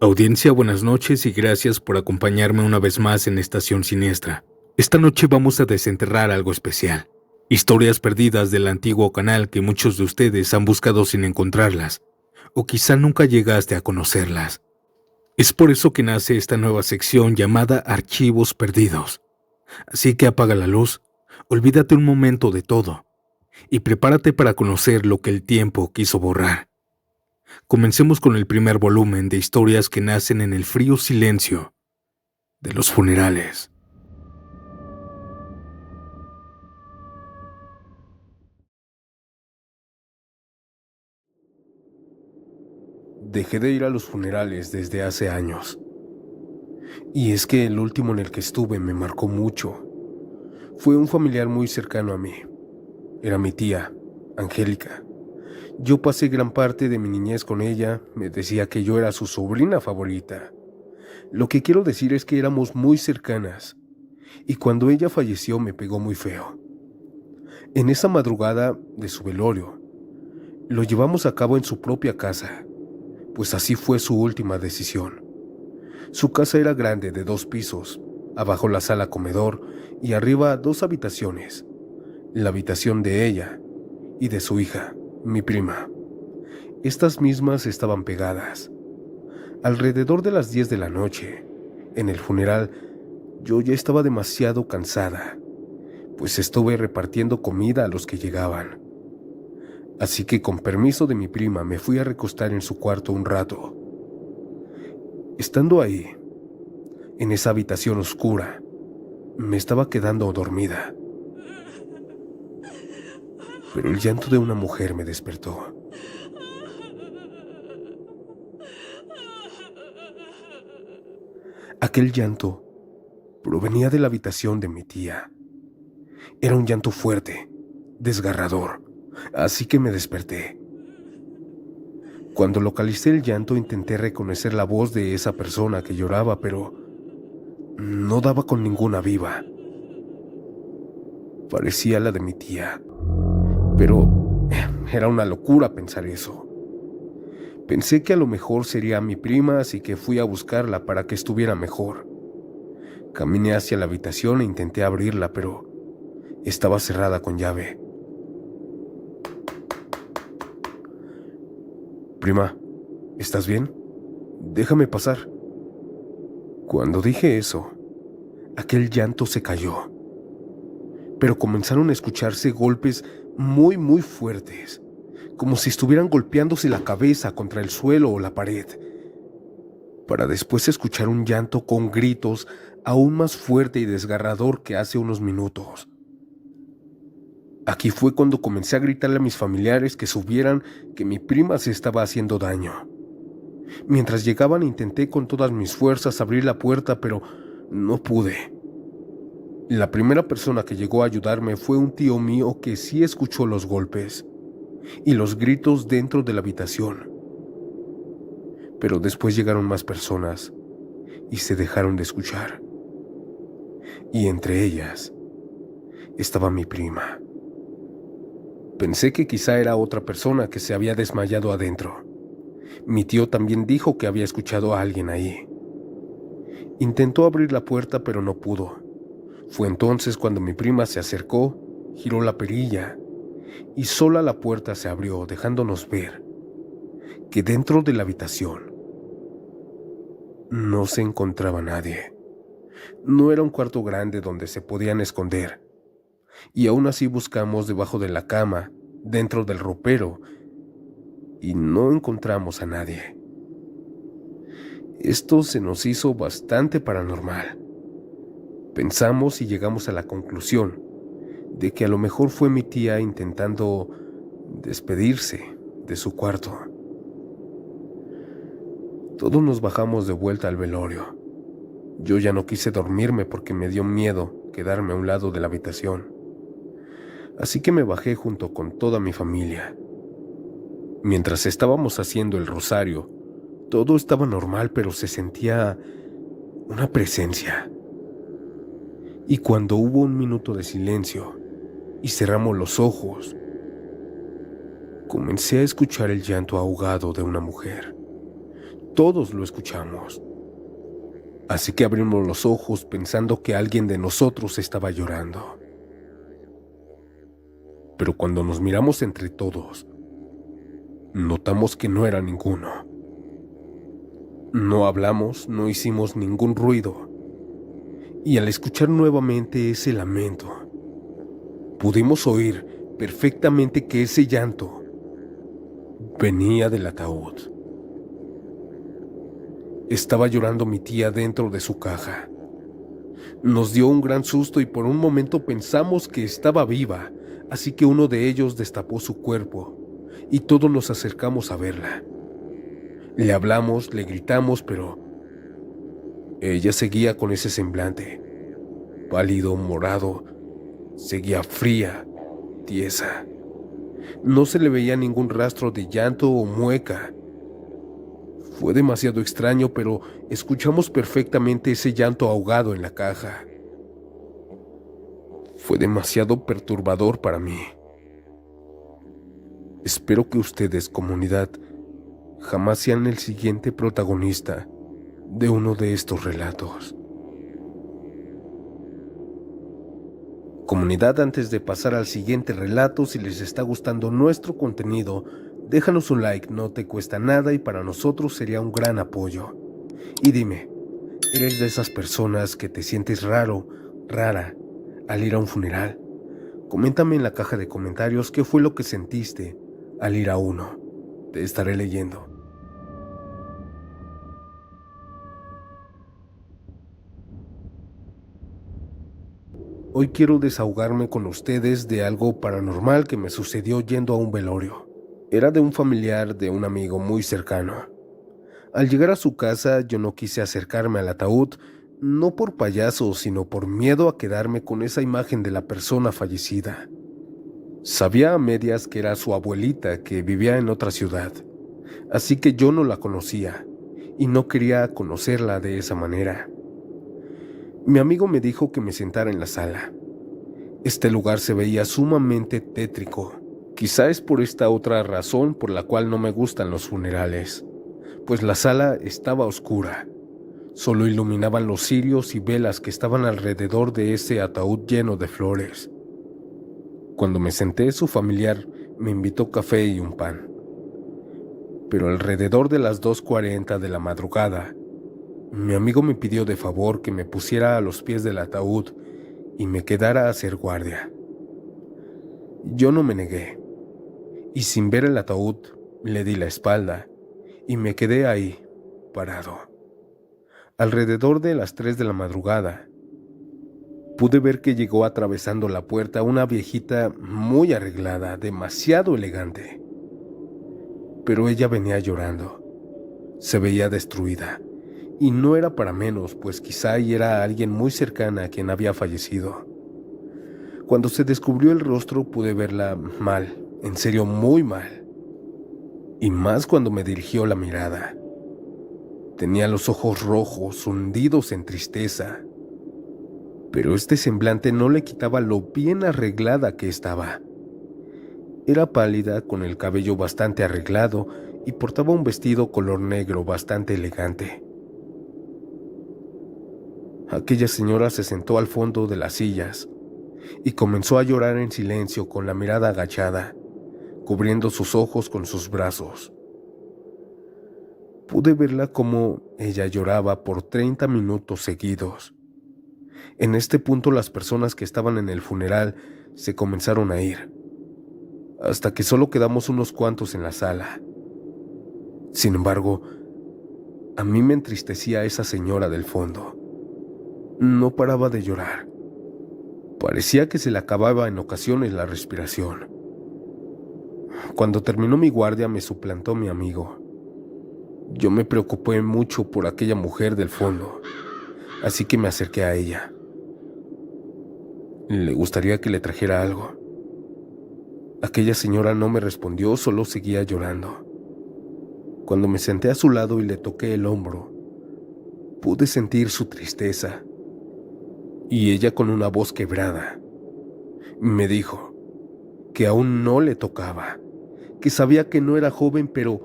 Audiencia, buenas noches y gracias por acompañarme una vez más en Estación Siniestra. Esta noche vamos a desenterrar algo especial. Historias perdidas del antiguo canal que muchos de ustedes han buscado sin encontrarlas, o quizá nunca llegaste a conocerlas. Es por eso que nace esta nueva sección llamada Archivos Perdidos. Así que apaga la luz, olvídate un momento de todo, y prepárate para conocer lo que el tiempo quiso borrar. Comencemos con el primer volumen de historias que nacen en el frío silencio de los funerales. Dejé de ir a los funerales desde hace años. Y es que el último en el que estuve me marcó mucho. Fue un familiar muy cercano a mí. Era mi tía, Angélica. Yo pasé gran parte de mi niñez con ella, me decía que yo era su sobrina favorita. Lo que quiero decir es que éramos muy cercanas, y cuando ella falleció me pegó muy feo. En esa madrugada de su velorio, lo llevamos a cabo en su propia casa, pues así fue su última decisión. Su casa era grande, de 2 pisos, abajo la sala comedor y arriba 2 habitaciones, la habitación de ella y de su hija, mi prima. Estas mismas estaban pegadas. Alrededor de las 10 de la noche, en el funeral, yo ya estaba demasiado cansada, pues estuve repartiendo comida a los que llegaban. Así que con permiso de mi prima me fui a recostar en su cuarto un rato. Estando ahí, en esa habitación oscura, me estaba quedando dormida. Pero el llanto de una mujer me despertó. Aquel llanto provenía de la habitación de mi tía. Era un llanto fuerte, desgarrador, así que me desperté. Cuando localicé el llanto intenté reconocer la voz de esa persona que lloraba, pero no daba con ninguna viva. Parecía la de mi tía, pero era una locura pensar eso. Pensé que a lo mejor sería mi prima, así que fui a buscarla para que estuviera mejor. Caminé hacia la habitación e intenté abrirla, pero estaba cerrada con llave. Prima, ¿estás bien? Déjame pasar. Cuando dije eso, aquel llanto se cayó, pero comenzaron a escucharse golpes muy fuertes, como si estuvieran golpeándose la cabeza contra el suelo o la pared, para después escuchar un llanto con gritos aún más fuerte y desgarrador que hace unos minutos. Aquí fue cuando comencé a gritarle a mis familiares que subieran, que mi prima se estaba haciendo daño. Mientras llegaban intenté con todas mis fuerzas abrir la puerta, pero no pude. La primera persona que llegó a ayudarme fue un tío mío que sí escuchó los golpes y los gritos dentro de la habitación. Pero después llegaron más personas y se dejaron de escuchar. Y entre ellas estaba mi prima. Pensé que quizá era otra persona que se había desmayado adentro. Mi tío también dijo que había escuchado a alguien ahí. Intentó abrir la puerta, pero no pudo. Fue entonces cuando mi prima se acercó, giró la perilla y sola la puerta se abrió, dejándonos ver que dentro de la habitación no se encontraba nadie. No era un cuarto grande donde se podían esconder, y aún así buscamos debajo de la cama, dentro del ropero, y no encontramos a nadie. Esto se nos hizo bastante paranormal. Pensamos y llegamos a la conclusión de que a lo mejor fue mi tía intentando despedirse de su cuarto. Todos nos bajamos de vuelta al velorio. Yo ya no quise dormirme porque me dio miedo quedarme a un lado de la habitación. Así que me bajé junto con toda mi familia. Mientras estábamos haciendo el rosario, todo estaba normal, pero se sentía una presencia. Y cuando hubo un minuto de silencio y cerramos los ojos, comencé a escuchar el llanto ahogado de una mujer. todos lo escuchamos. Así que abrimos los ojos pensando que alguien de nosotros estaba llorando. Pero cuando nos miramos entre todos, notamos que no era ninguno. No hablamos, no hicimos ningún ruido. Y al escuchar nuevamente ese lamento, pudimos oír perfectamente que ese llanto venía del ataúd. Estaba llorando mi tía dentro de su caja. Nos dio un gran susto y por un momento pensamos que estaba viva, así que uno de ellos destapó su cuerpo y todos nos acercamos a verla. Le hablamos, le gritamos, pero ella seguía con ese semblante, pálido, morado, seguía fría, tiesa. No se le veía ningún rastro de llanto o mueca. Fue demasiado extraño, pero escuchamos perfectamente ese llanto ahogado en la caja. Fue demasiado perturbador para mí. Espero que ustedes, comunidad, jamás sean el siguiente protagonista de uno de estos relatos. Comunidad, antes de pasar al siguiente relato, si les está gustando nuestro contenido, déjanos un like, no te cuesta nada y para nosotros sería un gran apoyo. Y dime, ¿eres de esas personas que te sientes raro, rara, al ir a un funeral? Coméntame en la caja de comentarios qué fue lo que sentiste al ir a uno. Te estaré leyendo. Hoy quiero desahogarme con ustedes de algo paranormal que me sucedió yendo a un velorio. Era de un familiar de un amigo muy cercano. Al llegar a su casa, yo no quise acercarme al ataúd, no por payaso, sino por miedo a quedarme con esa imagen de la persona fallecida. Sabía a medias que era su abuelita, que vivía en otra ciudad, así que yo no la conocía y no quería conocerla de esa manera. Mi amigo me dijo que me sentara en la sala. Este lugar se veía sumamente tétrico. Quizá es por esta otra razón por la cual no me gustan los funerales, pues la sala estaba oscura. Solo iluminaban los cirios y velas que estaban alrededor de ese ataúd lleno de flores. Cuando me senté, su familiar me invitó café y un pan. Pero alrededor de las 2:40 de la madrugada, mi amigo me pidió de favor que me pusiera a los pies del ataúd y me quedara a hacer guardia. Yo no me negué, y sin ver el ataúd, le di la espalda y me quedé ahí, parado. Alrededor de las 3 de la madrugada, pude ver que llegó atravesando la puerta una viejita muy arreglada, demasiado elegante. Pero ella venía llorando. Se veía destruida. Y no era para menos, pues quizá era alguien muy cercana a quien había fallecido. Cuando se descubrió el rostro pude verla mal, en serio muy mal. Y más cuando me dirigió la mirada. Tenía los ojos rojos, hundidos en tristeza. Pero este semblante no le quitaba lo bien arreglada que estaba. Era pálida, con el cabello bastante arreglado y portaba un vestido color negro bastante elegante. Aquella señora se sentó al fondo de las sillas y comenzó a llorar en silencio con la mirada agachada, cubriendo sus ojos con sus brazos. Pude verla como ella lloraba por 30 minutos seguidos. En este punto las personas que estaban en el funeral se comenzaron a ir, hasta que solo quedamos unos cuantos en la sala. Sin embargo, a mí me entristecía esa señora del fondo. No paraba de llorar. Parecía que se le acababa en ocasiones la respiración. Cuando terminó mi guardia me suplantó mi amigo. Yo me preocupé mucho por aquella mujer del fondo, así que me acerqué a ella. Le gustaría que le trajera algo. Aquella señora no me respondió, solo seguía llorando. Cuando me senté a su lado y le toqué el hombro, pude sentir su tristeza. Y ella, con una voz quebrada, me dijo que aún no le tocaba, que sabía que no era joven, pero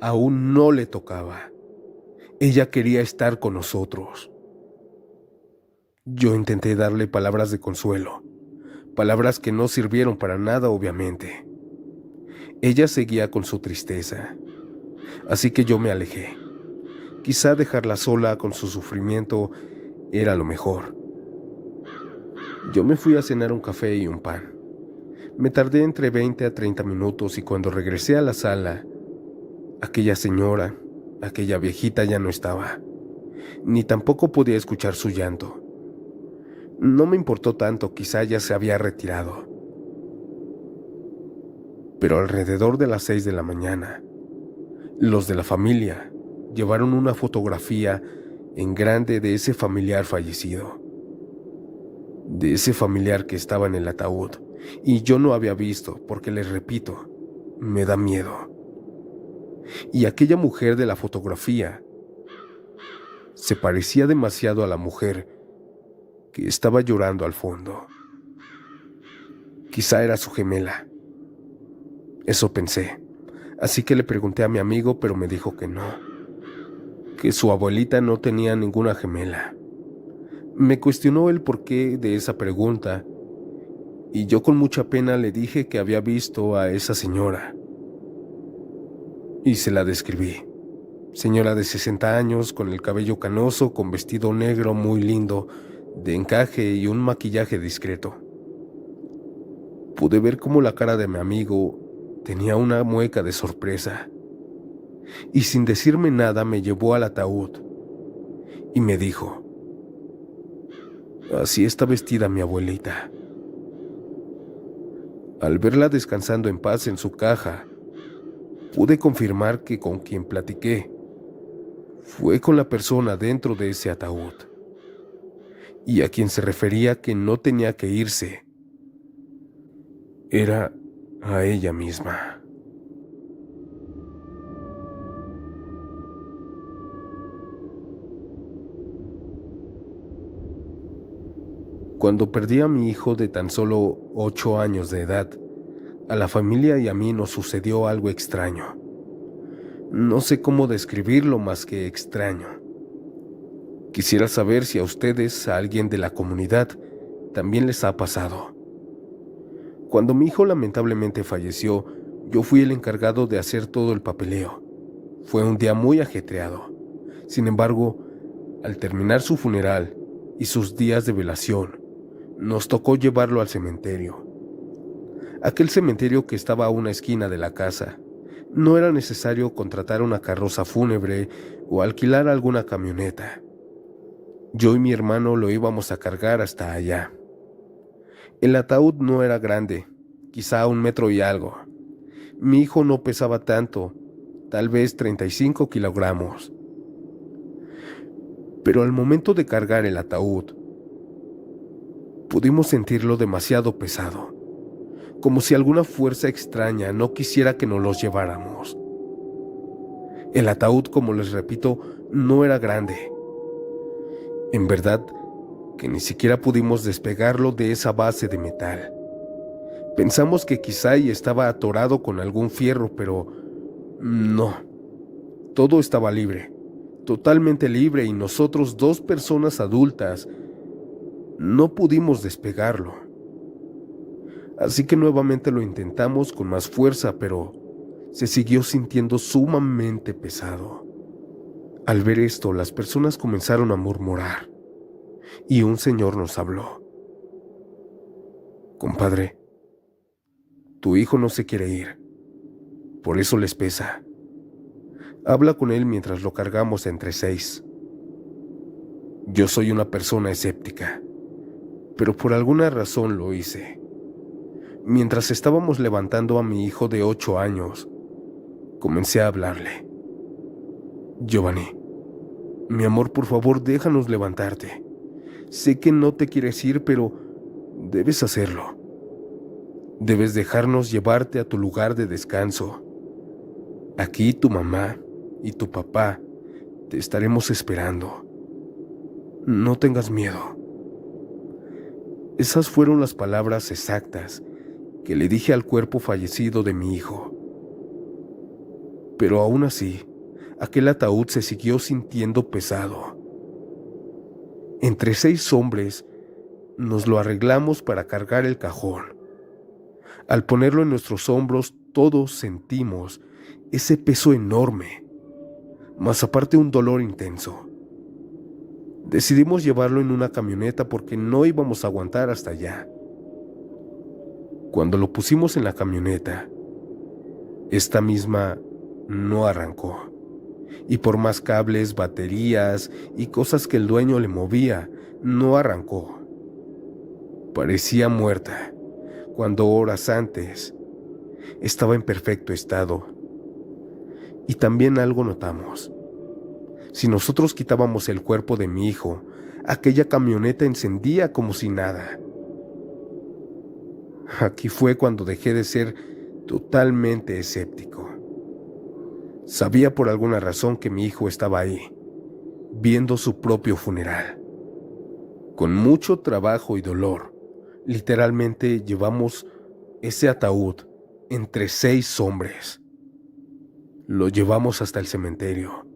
aún no le tocaba. Ella quería estar con nosotros. Yo intenté darle palabras de consuelo, palabras que no sirvieron para nada, obviamente. Ella seguía con su tristeza, así que yo me alejé. Quizá dejarla sola con su sufrimiento era lo mejor. Yo me fui a cenar un café y un pan. Me tardé entre 20 a 30 minutos y cuando regresé a la sala, aquella señora, aquella viejita ya no estaba, ni tampoco podía escuchar su llanto. No me importó tanto, quizá ya se había retirado. Pero alrededor de las 6 de la mañana, los de la familia llevaron una fotografía en grande de ese familiar fallecido, de ese familiar que estaba en el ataúd, y yo no había visto, porque les repito, me da miedo. Y aquella mujer de la fotografía se parecía demasiado a la mujer que estaba llorando al fondo. Quizá era su gemela. Eso pensé, así que le pregunté a mi amigo, pero me dijo que no, que su abuelita no tenía ninguna gemela. Me cuestionó el porqué de esa pregunta, y yo con mucha pena le dije que había visto a esa señora. Y se la describí. Señora de 60 años, con el cabello canoso, con vestido negro muy lindo, de encaje y un maquillaje discreto. Pude ver cómo la cara de mi amigo tenía una mueca de sorpresa, y sin decirme nada me llevó al ataúd y me dijo: así está vestida mi abuelita. Al verla descansando en paz en su caja, pude confirmar que con quien platiqué fue con la persona dentro de ese ataúd, y a quien se refería que no tenía que irse era a ella misma. Cuando perdí a mi hijo de tan solo 8 años de edad, a la familia y a mí nos sucedió algo extraño. No sé cómo describirlo más que extraño. Quisiera saber si a ustedes, a alguien de la comunidad, también les ha pasado. Cuando mi hijo lamentablemente falleció, yo fui el encargado de hacer todo el papeleo. Fue un día muy ajetreado. Sin embargo, al terminar su funeral y sus días de velación, nos tocó llevarlo al cementerio. Aquel cementerio que estaba a una esquina de la casa. No era necesario contratar una carroza fúnebre o alquilar alguna camioneta. Yo y mi hermano lo íbamos a cargar hasta allá. El ataúd no era grande, quizá 1 metro y algo. Mi hijo no pesaba tanto, tal vez 35 kilogramos. Pero al momento de cargar el ataúd, pudimos sentirlo demasiado pesado, como si alguna fuerza extraña no quisiera que nos los lleváramos. El ataúd, como les repito, no era grande. En verdad, que ni siquiera pudimos despegarlo de esa base de metal. Pensamos que quizá y estaba atorado con algún fierro, pero no. Todo estaba libre, totalmente libre, y nosotros, 2 personas adultas, no pudimos despegarlo. Así que nuevamente lo intentamos con más fuerza, pero se siguió sintiendo sumamente pesado. Al ver esto, las personas comenzaron a murmurar, y un señor nos habló. Compadre, tu hijo no se quiere ir, por eso les pesa. Habla con él mientras lo cargamos entre 6. Yo soy una persona escéptica, pero por alguna razón lo hice. Mientras estábamos levantando a mi hijo de 8 años, comencé a hablarle. Giovanni, mi amor, por favor, déjanos levantarte. Sé que no te quieres ir, pero debes hacerlo. Debes dejarnos llevarte a tu lugar de descanso. Aquí tu mamá y tu papá te estaremos esperando. No tengas miedo. Esas fueron las palabras exactas que le dije al cuerpo fallecido de mi hijo. Pero aún así, aquel ataúd se siguió sintiendo pesado. Entre 6 hombres nos lo arreglamos para cargar el cajón. Al ponerlo en nuestros hombros, todos sentimos ese peso enorme, más aparte un dolor intenso. Decidimos llevarlo en una camioneta porque no íbamos a aguantar hasta allá. Cuando lo pusimos en la camioneta, esta misma no arrancó. Y por más cables, baterías y cosas que el dueño le movía, no arrancó. Parecía muerta, cuando horas antes estaba en perfecto estado. Y también algo notamos. Si nosotros quitábamos el cuerpo de mi hijo, aquella camioneta encendía como si nada. Aquí fue cuando dejé de ser totalmente escéptico. Sabía por alguna razón que mi hijo estaba ahí, viendo su propio funeral. Con mucho trabajo y dolor, literalmente llevamos ese ataúd entre 6 hombres. Lo llevamos hasta el cementerio.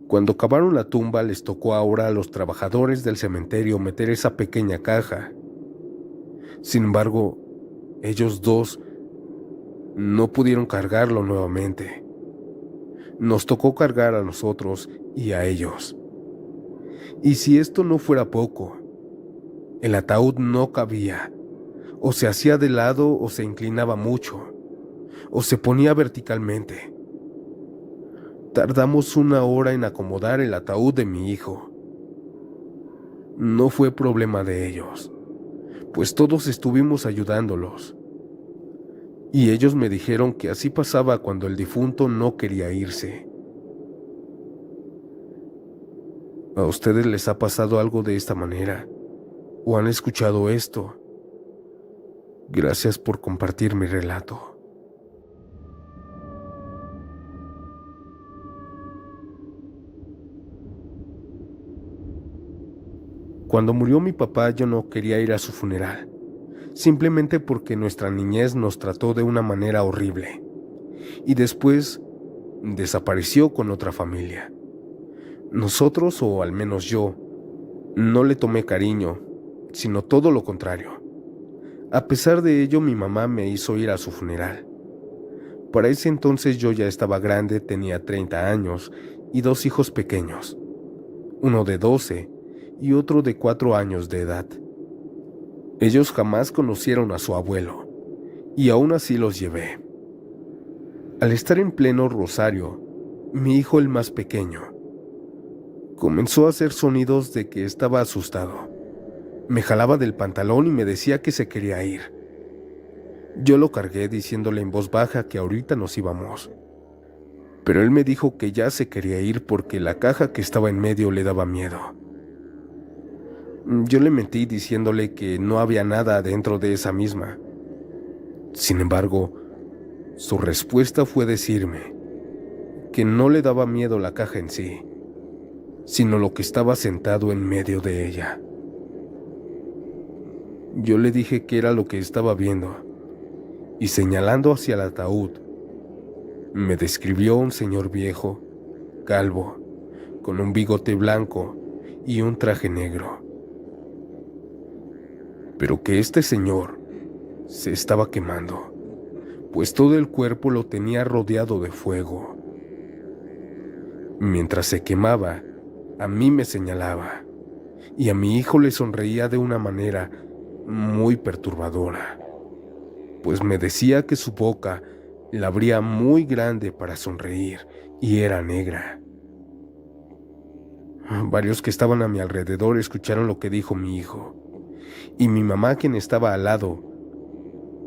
Cuando cavaron la tumba, les tocó ahora a los trabajadores del cementerio meter esa pequeña caja. Sin embargo, ellos 2 no pudieron cargarlo nuevamente. Nos tocó cargar a nosotros y a ellos. Y si esto no fuera poco, el ataúd no cabía, o se hacía de lado o se inclinaba mucho, o se ponía verticalmente. Tardamos 1 hora en acomodar el ataúd de mi hijo. No fue problema de ellos, pues todos estuvimos ayudándolos. Y ellos me dijeron que así pasaba cuando el difunto no quería irse. ¿A ustedes les ha pasado algo de esta manera? ¿O han escuchado esto? Gracias por compartir mi relato. Cuando murió mi papá, yo no quería ir a su funeral, simplemente porque nuestra niñez nos trató de una manera horrible, y después desapareció con otra familia. Nosotros, o al menos yo, no le tomé cariño, sino todo lo contrario. A pesar de ello, mi mamá me hizo ir a su funeral. Para ese entonces yo ya estaba grande, tenía 30 años y 2 hijos pequeños, uno de 12 y otro de 4 años de edad. Ellos jamás conocieron a su abuelo, y aún así los llevé. Al estar en pleno rosario, mi hijo, el más pequeño, comenzó a hacer sonidos de que estaba asustado. Me jalaba del pantalón y me decía que se quería ir. Yo lo cargué diciéndole en voz baja que ahorita nos íbamos. Pero él me dijo que ya se quería ir porque la caja que estaba en medio le daba miedo. Yo le mentí diciéndole que no había nada dentro de esa misma. Sin embargo, su respuesta fue decirme que no le daba miedo la caja en sí, sino lo que estaba sentado en medio de ella. Yo le dije que era lo que estaba viendo, y señalando hacia el ataúd, me describió un señor viejo, calvo, con un bigote blanco y un traje negro. Pero que este señor se estaba quemando, pues todo el cuerpo lo tenía rodeado de fuego. Mientras se quemaba, a mí me señalaba, y a mi hijo le sonreía de una manera muy perturbadora, pues me decía que su boca la abría muy grande para sonreír y era negra. Varios que estaban a mi alrededor escucharon lo que dijo mi hijo, y mi mamá, quien estaba al lado,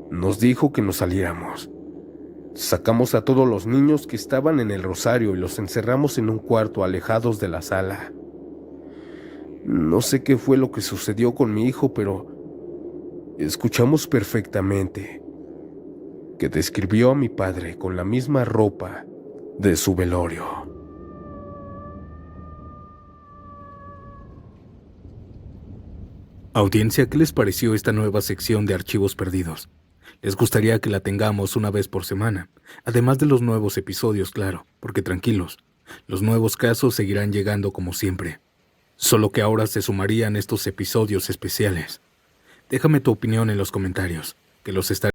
nos dijo que nos saliéramos. Sacamos a todos los niños que estaban en el rosario y los encerramos en un cuarto alejados de la sala. No sé qué fue lo que sucedió con mi hijo, pero escuchamos perfectamente que describió a mi padre con la misma ropa de su velorio. Audiencia, ¿qué les pareció esta nueva sección de Archivos Perdidos? Les gustaría que la tengamos una vez por semana, además de los nuevos episodios, claro, porque tranquilos, los nuevos casos seguirán llegando como siempre, solo que ahora se sumarían estos episodios especiales. Déjame tu opinión en los comentarios, que los estaré